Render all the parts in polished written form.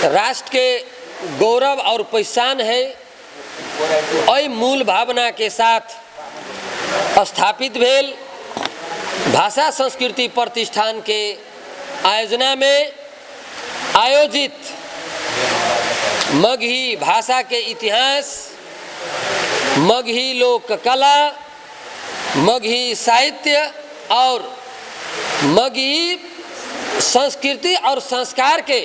राष्ट्र के गौरव और पहचान है। और मूल भावना के साथ स्थापित भेल भाषा संस्कृति प्रतिष्ठान के आयोजना में आयोजित मगही भाषा के इतिहास, मगही लोक कला, मगही साहित्य और मगही संस्कृति और संस्कार के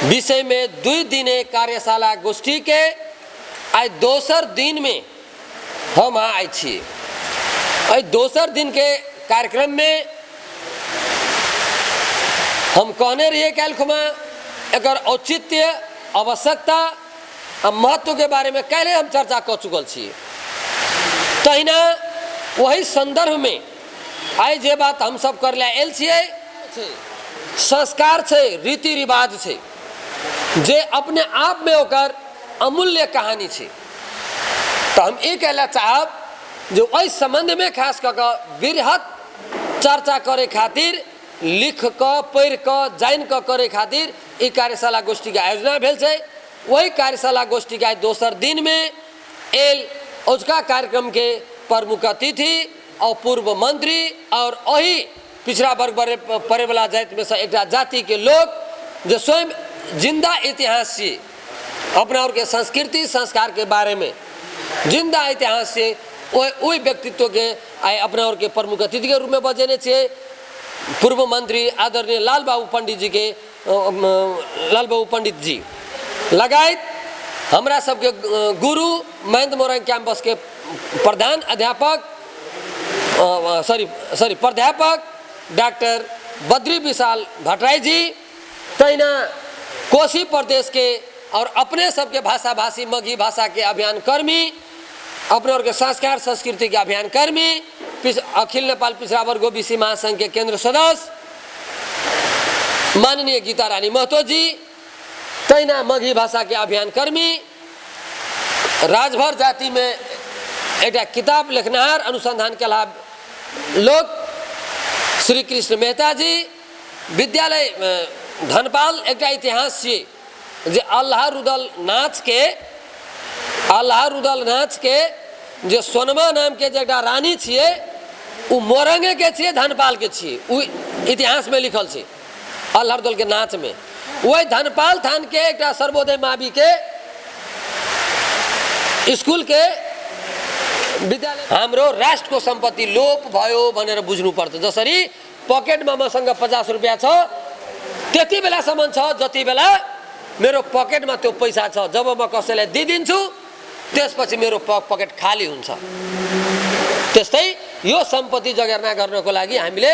विषय में 2 दिने कार्यशाला गोष्ठी के आज दोसर दिन में हम आए छी। आज दोसर दिन के कार्यक्रम में हम कहने रहिए काल्खुमा एकर औचित्य, आवश्यकता और महत्व के बारे में पहले हम चर्चा कर चुकल छी। तहिना वही संदर्भ में आई जे बात हम सब कर आयल छियै, संस्कार छे, रीति रिवाज छे जे अपने आप में ओकर अमूल्य कहानी छे। तो हम ये कहला चाहब जो इस संबंध में खास करके वृहत चर्चा करे खातिर, लिख क पढ़ क जान क करे खातिर ई कार्यशाला गोष्ठी के आयोजना भेल छे। वही कार्यशाला गोष्ठी के दोसर दिन में एल ओजका कार्यक्रम के प्रमुख अतिथि और पूर्व मंत्री और वही पिछड़ा वर्ग पड़े वाला जाति में से एक जाति के लोग जो स्वयं जिंदा इतिहास से अपना और के संस्कृति संस्कार के बारे में जिंदा इतिहास से वही व्यक्तित्व के आए अपना और के प्रमुख अतिथि के रूप में बजेने छे। पूर्व मंत्री आदरणीय लाल बाबू पंडित जी के लाल बाबू पंडित जी लगायत हमरा सबके गुरु महेंद्र मोरंग कैंपस के प्रधान अध्यापक प्राध्यापक डॉक्टर बद्री विशाल भट्टराई जी, तैना कोसी प्रदेश के और अपने सबके भाषा भाषी मगही भाषा के अभियान कर्मी, अपने और के संस्कार संस्कृति के अभियान कर्मी, अखिल नेपाल पिछड़ा वर्ग ओबीसी महासंघ के केंद्र सदस्य माननीय गीता रानी महतो जी, तैना मगही भाषा के अभियान कर्मी, राजभर जाति में एक किताब लिखनहार अनुसंधान के लाभ लोग श्री कृष्ण मेहता जी, विद्यालय धनपाल एक इतिहास से जे अल्लाह रुदल नाच के जो सोनमा नाम के जगह रानी छिए उ मोरंगे के छिए, धनपाल के छिए, उ इतिहास में लिखल छे अल्लाह रुदल के नाच में। वही धनपाल थान के एक सर्वोदय मावी के स्कूल के विद्यालय हाम्रो राष्ट्र को संपत्ति लोप भयो भनेर बुझ्नु पर्छ। जसरी पकेट में मसँग 50 रुपैयाँ छ त्यति बेलासम्म छ जति बेला मेरो पकेट में त्यो पैसा छ। जब म कसैलाई दिदिन्छु त्यसपछि मेरो पकेट खाली हुन्छ। त्यस्तै यो सम्पत्ति जगेर्ना गर्नको लागि हामीले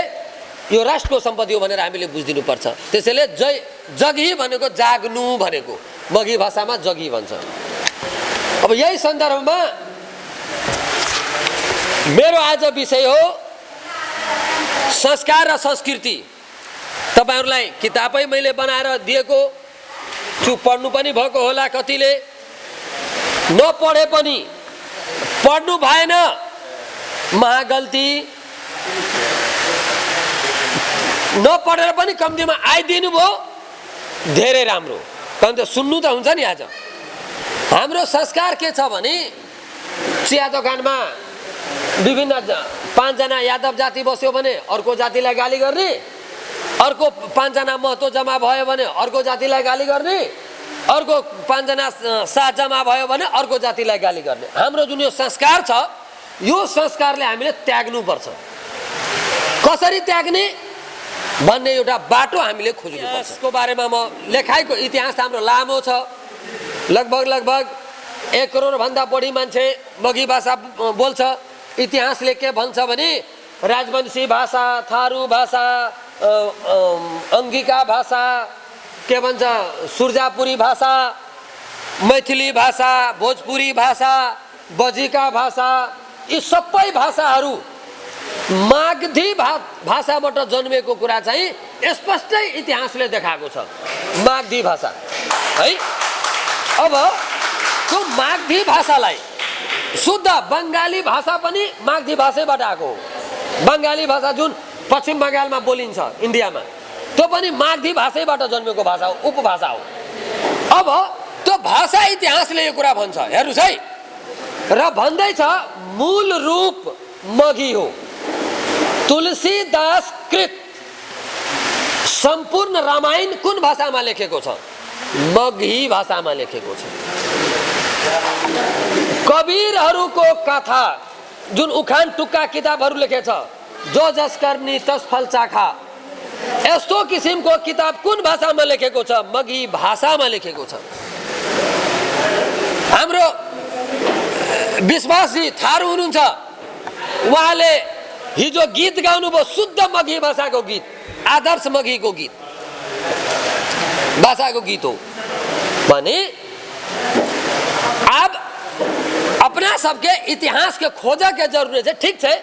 यो राष्ट्रको सम्पत्ति हो भनेर हामीले बुझिदिनु पर्छ। त्यसैले जगी भनेको जाग्नु भनेको मगही भाषामा जगी भन्छ। अब यही सन्दर्भमा मेरो आज विषय हो संस्कार र संस्कृति। तपाईहरुलाई किताबै मैले बनाएर दिएको छु, पढ्नु पनि भएको होला, कतिले नपढे पनि पढ्नु भएन, महागल्ती, नपढेर पनि कम्तीमा आइदिनु भयो धेरै राम्रो। कारण त सुन्नु त हुन्छ नि। आज हाम्रो संस्कार के छ भने चिया दोकानमा विभिन्न 5 जना यादव जाति बस्यो भने अर्को जातिलाई गाली गर्ने, अर्को 5 जना महतो जमा भयो भने अर्को जातिलाई गाली गर्ने, अर्को 5 जना शाह जमा भयो भने अर्को जातिलाई गाली गर्ने। हाम्रो जुन यो संस्कार छ यो संस्कारले हामीले त्याग्नु पर्छ। कसरी त्याग्ने भन्ने एउटा बाटो हामीले खोज्नु पर्छ। यसको बारेमा म लेखाइको इतिहास हाम्रो लामो छ। लगभग 1 करोड भन्दा बढी मान्छे मगही भाषा बोल्छ। इतिहासले के भन्छ भने राजवंशी भाषा, थारू भाषा, अंगिका भाषा, के भन्छ सुरजापुरी भाषा, मैथिली भाषा, भोजपुरी भाषा, बजिका भाषा, यी सबै भाषाहरू मागधी भाषाबाट जन्मेको कुरा चाहिँ स्पष्टै इतिहासले देखाएको छ। मागधी भाषा है। अब त्यो मागधी भाषालाई शुद्ध बंगाली भाषा पनि मागधी भाषाबाट आएको हो। बंगाली भाषा जुन पश्चिम बंगालमा बोलिन्छ इन्डियामा, त्यो पनि मागधी भाषाबाट जन्मेको भाषा हो, उपभाषा हो। अब त्यो भाषा इतिहासले यो कुरा भन्छ। हेर्नुस् है, र भन्दैछ मूल रूप मघी हो। तुलसीदास कृत सम्पूर्ण रामायण कुन भाषामा लेखेको छ? मगही भाषामा लेखेको छ। कबीरहरूको कथा जुन उखान टुक्का किताबहरू लेखेछ, जो जस कर्नी तस फल चाखा, यस्तो किसिमको किताब कुन भाषामा लेखेको छ? मगही भाषामा लेखेको छ। हाम्रो विश्वासजी थारू हुनुहुन्छ, उहाँले हिजो गीत गाउनुभयो, शुद्ध मगही भाषाको गीत, आदर्श मगहीको गीत भाषाको गीत हो भने अब अपना सबके इतिहास के खोजा के जरूरत है। ठीक है,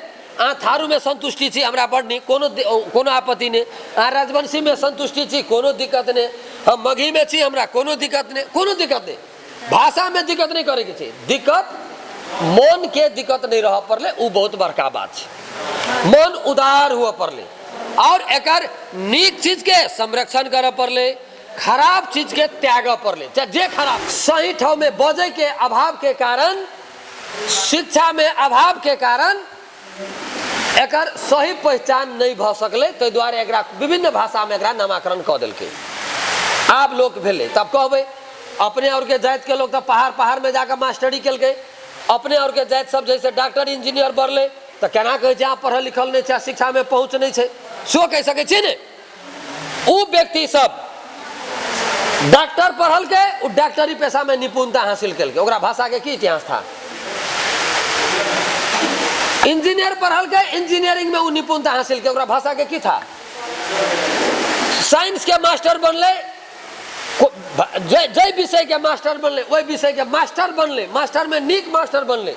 थारू में संतुष्टि छी, हमरा बढ़नी कोनो आपत्ति नहीं। राजवंशी में संतुष्टि छी, कोनो दिक्कत नहीं। हम मगही में छी, हमरा कोनो दिक्कत नहीं, कोनो दिक्कत नहीं। भाषा में दिक्कत नहीं करे के छी, दिक्कत मन के दिक्कत नहीं रह पड़ले, वो बहुत बड़का बात है। मन उदार हुआ पड़ले और एकर नीक चीज के संरक्षण करे पड़ले, खराब चीज के त्याग पड़ले। जे खराब सही ठाव में बजे के अभाव के कारण, शिक्षा में अभाव के कारण एकर सही पहचान नहीं भ सकले, तो द्वारे एकरा विभिन्न भाषा में एकरा नामाकरण क देलके। आप लोग भेले तब कहबे अपने और के जात के लोग तो पहाड़ में जाकर मास्टरी केलके, अपने और के जात सब जैसे डॉक्टर इंजीनियर बढ़ले तो केना कहे जहाँ पढ़ल लिखल नहीं है, शिक्षा में पहुँच नहीं है, सो कह सके छी ने। वो व्यक्ति सब डॉक्टर पढ़ल के, वो डॉक्टरी पेशा में निपुणता हासिल केलके, ओकरा भाषा के की इतिहास था। इंजीनियर पढ़ल के, इंजीनियरिंग में वो निपुणता हासिल के, ओकरा भाषा के की था। साइंस के मास्टर बनले, जय विषय के मास्टर बनले, वही विषय के मास्टर बनले, मास्टर में नीक मास्टर बनले।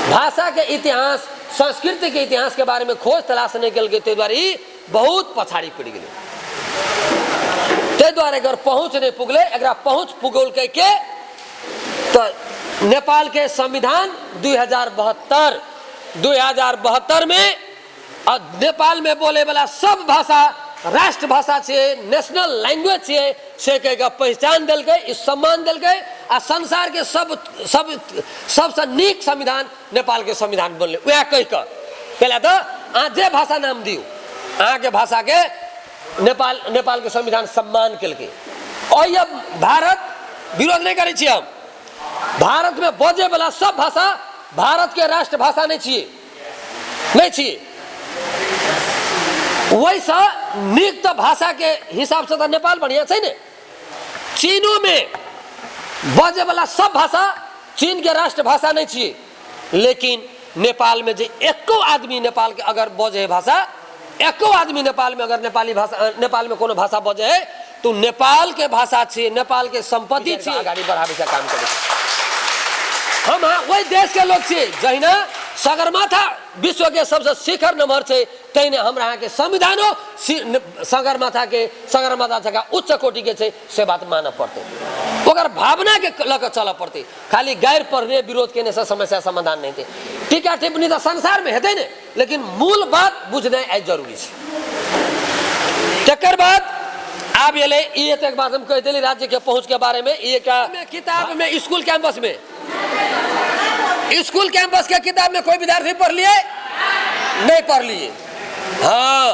भाषा के इतिहास, संस्कृति के इतिहास के बारे में खोज तलाश नहीं कल गए, द्वारे बहुत पछाड़ी पड़ गए। ते द्वारे अगर पहुंच नहीं पुगले, अगर पहुंच पुगल के तो नेपाल के संविधान 2072 में नेपाल में बोले वाला सब भाषा राष्ट्र भाषा छे, नेशनल लैंग्वेज छे, से कह पहचान दिल गए, इस सम्मान दिल गए। आ संसार के सबसे नीक संविधान नेपाल के संविधान बनले। वह कह कर पहले तो जे भाषा नाम दियो, अहाँ के भाषा के नेपाल के संविधान सम्मान केलके। और ये भारत विरोध नहीं करे, हम भारत में बजे वाला सब भाषा भारत के राष्ट्र भाषा नहीं चाहिए, नहीं चाहिए। वैसा नीक तो भाषा के हिसाब से तो नेपाल बढ़िया है ने। चीनों में बजे वाला सब भाषा चीन के राष्ट्र भाषा नहीं चाहिए, लेकिन नेपाल में जो एको आदमी नेपाल के अगर बजे भाषा, एको आदमी नेपाल में अगर नेपाली भाषा, नेपाल में कोनो भाषा बजे है तो नेपाल के भाषा छे, नेपाल के संपत्ति छे, आगाड़ी बढ़ावे का काम करे। हम वही देश के लोग छे जहिना सगरमाथा विश्व के सबसे शिखर नंबर छे, तैने हमरा यहाँ के संविधानो सगरमाथा का उच्च कोटि के छे, से बात माना पड़ते। ओकर भावना के लग चल पड़ते, खाली गैर पढ़ने विरोध के से समस्या समाधान नहीं थे। टीका टिप्पणी तो संसार में हेतै ने, लेकिन मूल बात बुझने आई जरूरी है। तकर बाद आप ये एक बात हम कहते राज्य के पहुंच के बारे में, ये क्या किताब में स्कूल कैंपस के किताब में कोई विद्यार्थी पढ़ लिए? नहीं पढ़ लिए। हाँ,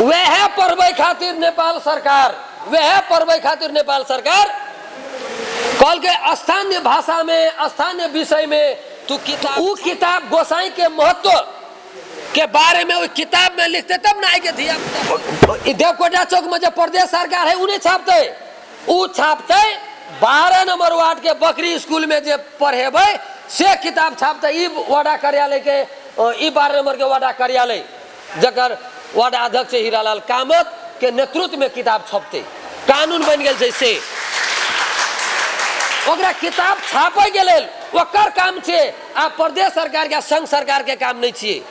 वह पढ़वे खातिर नेपाल सरकार कल के स्थानीय भाषा में, स्थानीय विषय में तू किताब गोसाई के महत्व के बारे में वो किताब में लिखते, तब ना आगे दिया। देवकोटा चौक में जो प्रदेश सरकार है उन्हें छापते, वो छापते 12 नंबर वार्ड के बकरी स्कूल में जो पढ़ेबे से किताब छापते। ई वार्ड कार्यालय के, ई 12 नंबर के वार्ड कार्यालय जकर वार्ड अध्यक्ष हीरालाल कामत के नेतृत्व में किताब छपते, कानून बन गए छै। से ओकरा किताब छापे के लेल ओकर काम छे, आ प्रदेश सरकार के संघ सरकार के काम नहीं छे।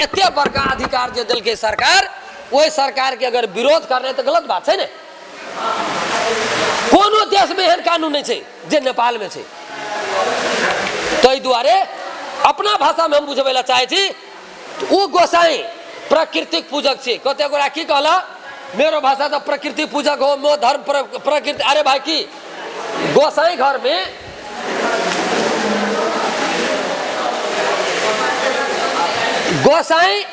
एते बड़का अधिकार जे देलके सरकार, वही सरकार के अगर विरोध करना है तो गलत बात है ने। कोनो देश में एहन कानून नहीं छे जे नेपाल में छे। तै दुआरे अपना भाषा में हम बुझबे ला चाहे छी। वो गोसाई प्राकृतिक पूजक छे, कते गोरा की कहला मेरो भाषा तो प्रकृति पूजक हो, मो धर्म प्रकृति। अरे भाई की गोसाई घर में गोसाई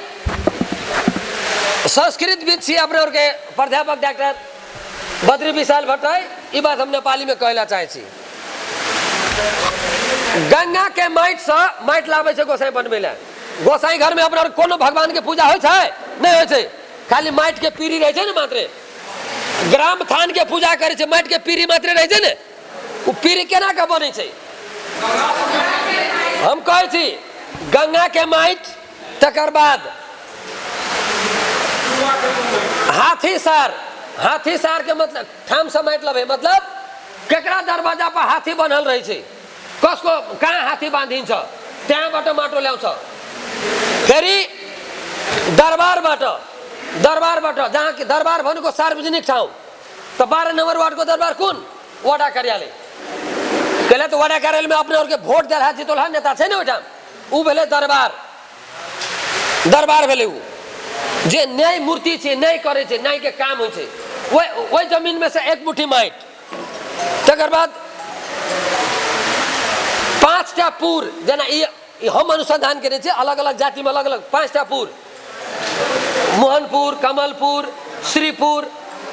संस्कृतविद छी अपने और के प्राध्यापक डॉक्टर बद्री विशाल भट्टराई। ये बात हम नेपाली में कहला चाहे छी। गंगा के माइट से माइट लावे छे गोसाई बनबे ला। गोसाई घर में अपना कोनो भगवान के पूजा होय छै नहीं होय छै, खाली माइट के पीरी रहे छे ने मात्र। ग्राम थान के पूजा करे छे, माइट के पीरी मात्र रहे छे ने। उ पीरी केना के बने छे हम कहे छी। गंगा के माइट, तकर बाद हाथी सार। हाथी सार के मतलब ठाम से माइट लबे, मतलब केकरा दरवाजा पर हाथी बनल रहे छे, कसको कहाँ हाथी बांधिन्छ त्यहाँबाट माटो ल्याउँछ। फेरि दरबारबाट जहाँ कि दरबार भनेको सार्वजनिक ठाउँ। तो 12 नंबर वार्ड को दरबार कुन वडा कार्यालय। पहले तो वडा कार्यालय में अपने और के वोट देला जितोला नेता छै ने ओठाम, उ भेले दरबार। दरबार भेले उ जे न्याय मूर्ति छे, न्याय करे छे, न्याय के काम होय छे। वही जमीन में से एक मुट्ठी माइट। तकर बाद 5टा पुर, जना हम अनुसंधान करे छे अलग अलग जाति में अलग अलग 5टा पुर, मोहनपुर, कमलपुर, श्रीपुर,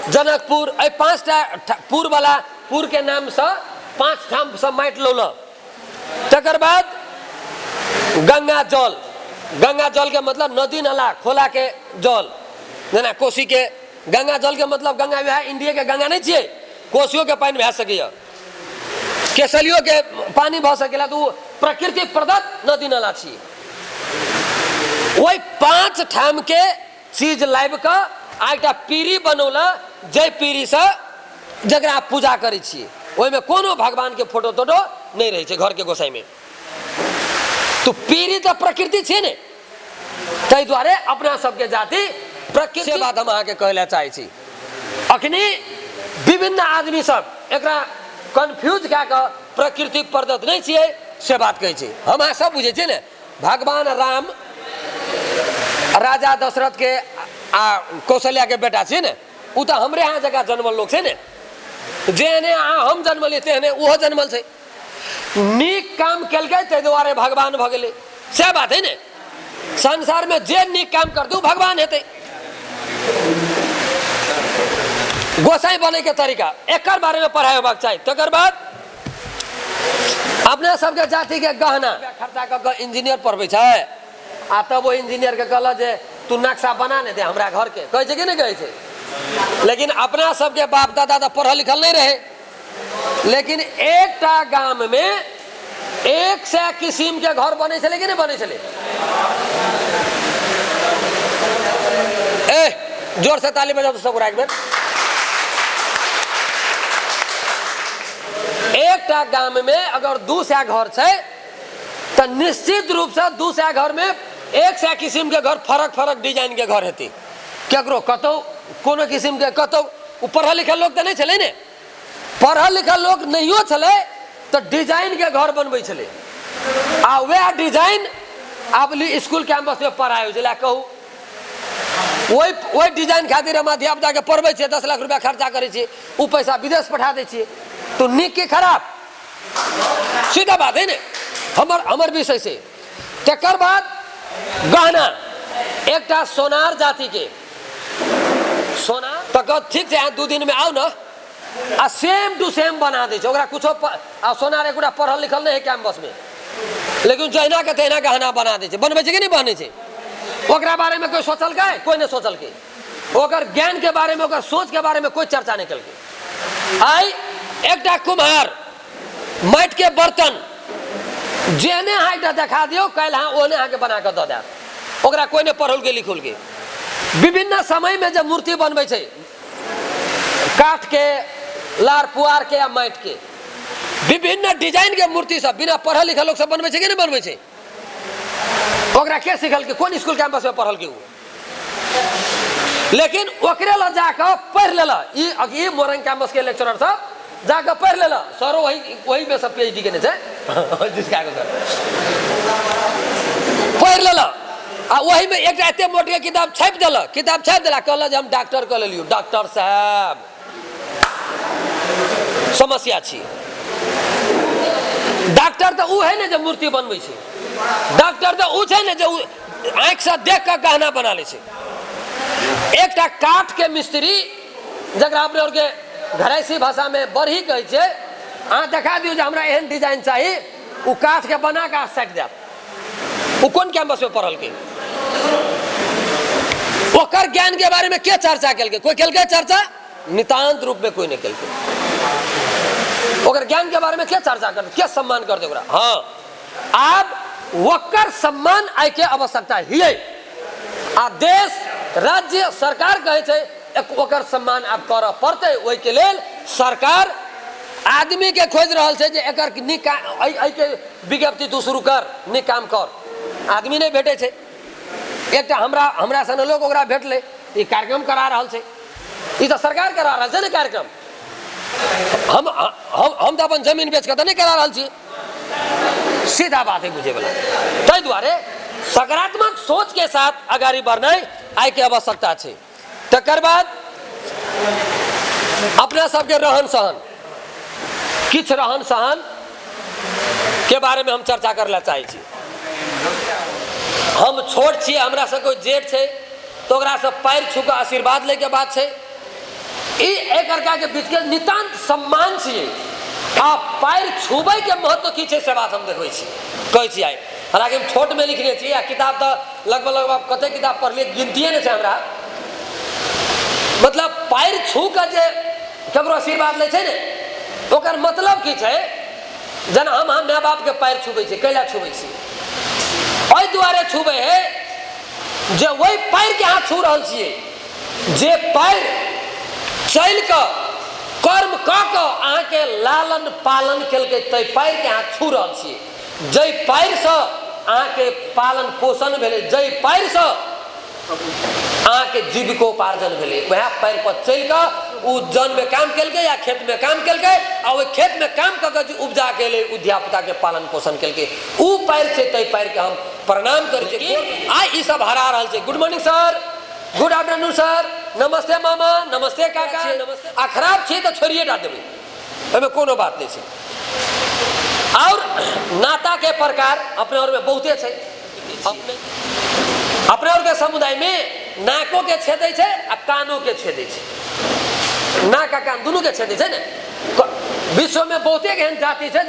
जनकपुर। 5टा पुर वाला पुर के नाम से 5 ठाम से माइट लौल। तकर बाद गंगा जल। गंगा जल के मतलब नदी नाला खोला के जल, जना कोसी के गंगा जल के मतलब गंगा वह इंडिया के गंगा नहीं छे, कोसियों के पानी बह सके, केसलियों के पानी बह सकेला। तो प्रकृति प्रदत्त नदी नाला छी। वही 5 ठाम के चीज लाइब का आइटा पीरी बनौला, जय पीरी से जगरा पूजा करे छी। ओहि में कोनो भगवान के फोटो तोटो नहीं रहे छे घर के गोसाई में। तो पीरी तो प्रकृति छे ने, ताहि द्वारे अपना सबके जाति प्रकृति से बात हम आके कहला चाहे छी। अखनी विभिन्न आदमी सब एकरा कंफ्यूज क्या का प्रकृति प्रदत्त नहीं छिए से बात कहे छी। हम सब बुझे छे ने भगवान राम राजा दशरथ के कौशल्या के बेटा छे ने, उ तो हमरे यहाँ जगह जन्मल लोग छे ने। जेहने हम जन्मले तेहने उहो जन्मल छे। नीक काम केलकै ताहि दुआरे भगवान भ गेलै, से बात है ने। संसार में जे नीक काम कर दू भगवान हेतै। गोसाई बने के तरीका एकर बारे में पढ़ाई होबाक चाहिए। तकर बाद अपने सबके जाति के गहना खर्चा क इंजीनियर पढ़बे छै, आ तब वो इंजीनियर के कहल जे तू नक्शा बना ने दे हमरा घर के, कहे छै कि नहीं कहे छै। लेकिन अपना सबके बाप दादा तो पढ़ल लिखल नहीं रहे, लेकिन एकटा गांव में 100 किस्म के घर बने छले कि नहीं बने छले। जोर से ताली बजाओ तो सब एक बेर। एकटा गांव में अगर 200 घर छे तो निश्चित रूप से 200 घर में 100 किस्म के घर फरक फरक डिजाइन के घर हेती। केकरो कतौ कोनो किस्म के कतौ पढ़ल लिखल लोग तो नहीं छले ने। पढ़ल लिखल लोग नहियो छले तो डिजाइन के घर बनबै छले, आ वह डिजाइन अब स्कूल कैंपस में पढ़ाई छे। कहू वही डिजाइन खातिर हम धियापुता के पढ़बै छियै, 10 लाख रुपया खर्चा करे छियै, उ पैसा विदेश पठा दै छियै। तो नीक के खराब सीधा बात है ने हमर विषय से। तकर बाद गहना एकटा सोनार जाति के सोनार तक ठीक है 2 दिन में आओ ना, आ सेम टू सेम बना दे छै। ओकरा कुछो सोनार एकोटा पढ़ल लिखल नहीं है कैंपस में, लेकिन जहिना के तहिना गहना बना दे छै। बनबै छै कि नहीं बने छै। ओकरा बारे में कोई सोचल के, कोई नहीं सोचल के। ओकर ज्ञान के बारे में, ओकर सोच के बारे में कोई चर्चा नहीं कल के। आई एकटा कुम्हार माटि के बर्तन जेहने हाइटा देखा दियो, कल हाँ ओहने हाँ के बना के दे दे। ओकरा कोई नहीं पढ़ल के लिखल के। विभिन्न समय में जब मूर्ति बनबै छै, काठ के, लार पुआर के या माटि के, विभिन्न डिजाइन के मूर्ति सब बिना पढ़ल लिखल लोग सब बनबै छै कि नहीं बनबै छै। ओकरा के सिखल के, कोन स्कूल कैंपस में पढ़ल के उ। लेकिन ओकरे ला जाकर पढ़ लेला। ई मोरंग कैंपस के लेक्चरर सब जाकर पढ़ लेला। सरो वही में सब PhD के ने छै जिसका सर पढ़ लेला। आ वही में एक एते मोट के किताब छाप दिला कहल हम डॉक्टर कह लियो। डॉक्टर साहब समस्या छी। डॉक्टर तो उ है ना जो मूर्ति बनबै छै। डॉक्टर तो उ छै ना जो आँख से देख के गहना बना ले छै। एक काठ के मिस्त्री जकरा अपने और के घरैसी भाषा में बरही कहै छै, अहाँ देखा दियो जे हमरा एहन डिजाइन चाहिए, उ काठ के बना के सेट देत। उ कोन कैंपस में पढ़ल के? ओकर ज्ञान के बारे में के चर्चा केलकै? कोई केलकै चर्चा? नितांत रूप में कोई नहीं केलकै। ओकर ज्ञान के बारे में क्या चर्चा कर, क्या सम्मान कर दे ओकरा? हाँ, अब ओकर सम्मान आय के आवश्यकता हियै। आ देश राज्य सरकार कहे छै ओकर सम्मान आप करऽ पड़तै। ओहि के लेल सरकार आदमी के खोज रहल छै जे एकर के विज्ञप्ति तू शुरू कर, नीक काम कर। आदमी नहीं भेटे छै। एक हमरा सन लोग ओकरा भेटले, ई कार्यक्रम करा रहल छै। ई तो सरकार करा रहल छै ने कार्यक्रम। हम तो अपन जमीन बेच के तो नहीं करा रहल छी। सीधा बात है बुझे वाला। ताहि दुआरे सकारात्मक सोच के साथ आगाड़ी बढ़नाइ आय के आवश्यकता छै। तकर बाद अपना सबके रहन सहन, किछ रहन सहन के बारे में हम चर्चा करला चाहे छी। हम छोट छी, हमरा से कोई जेठ छै तो ओकरा से पैर छू के आशीर्वाद ले के बात छै। ई एक के बीच के नितांत सम्मान छियै। आ पैर छूबे के महत्व की छै से बात हम देखै छी, कहै छी। आइ हालांकि हम छोट में लिखने छी, आ किताब तो लगभग कते किताब पढ़लिए गिनतिए नहीं छै हमरा। मतलब पैर छू के जे ककरो आशीर्वाद ले छै ने, ओकर मतलब की छै? जेना हम माय बाप के पैर छूबे छी, कैला छूबे छी? ओहि दुआरे छूबे है जे वही पैर के हाथ छू रहल छियै। जे पैर चल के कर्म क के अहाँ के लालन पालन केलकै, तै पैर के हाथ छू रहल छियै। जै पैर से अहाँ के पालन पोषण भेलै, जै पैर से अहाँ के जीविकोपार्जन भेलै, वह पैर पर चल के उ जन में काम केलकै या खेत में काम केलकै, आ ओहि खेत में काम क के उपजा के ले धियापुता के पालन पोषण केलकै। उ पैर छै, तै पैर के हम प्रणाम करै छी। आइ ई सब हरा रहल छै। Good morning sir, good afternoon sir, नमस्ते मामा, नमस्ते काका, नमस्ते। आ खराब छै तो छोड़िए टा देबै, एहिमे कोनो बात नहीं छै। और नाता के प्रकार अपने और में बहुते छै। अपने और के समुदाय में नाको के छेदै छै आ कानो के छेदै छै। नाक आ कान दुनू के छेदै छै ने। विश्व में बहुते एहन जाति छै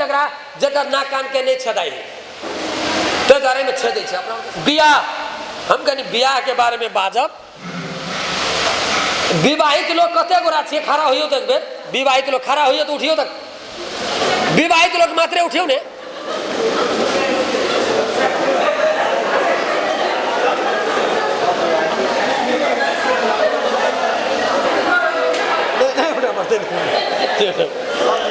जकर नाक कान के नहीं छेदाई है, तो बारे में छेदै छै। अपना बियाह, हम कनी बियाह के बारे में बाजब। विवाहित लोग कते गोरा छियै? खड़ा होइयो तो एक बेर। विवाहित लोग खड़ा होइयो तो उठियो तक। विवाहित लोग मात्रे उठियो ने। नहीं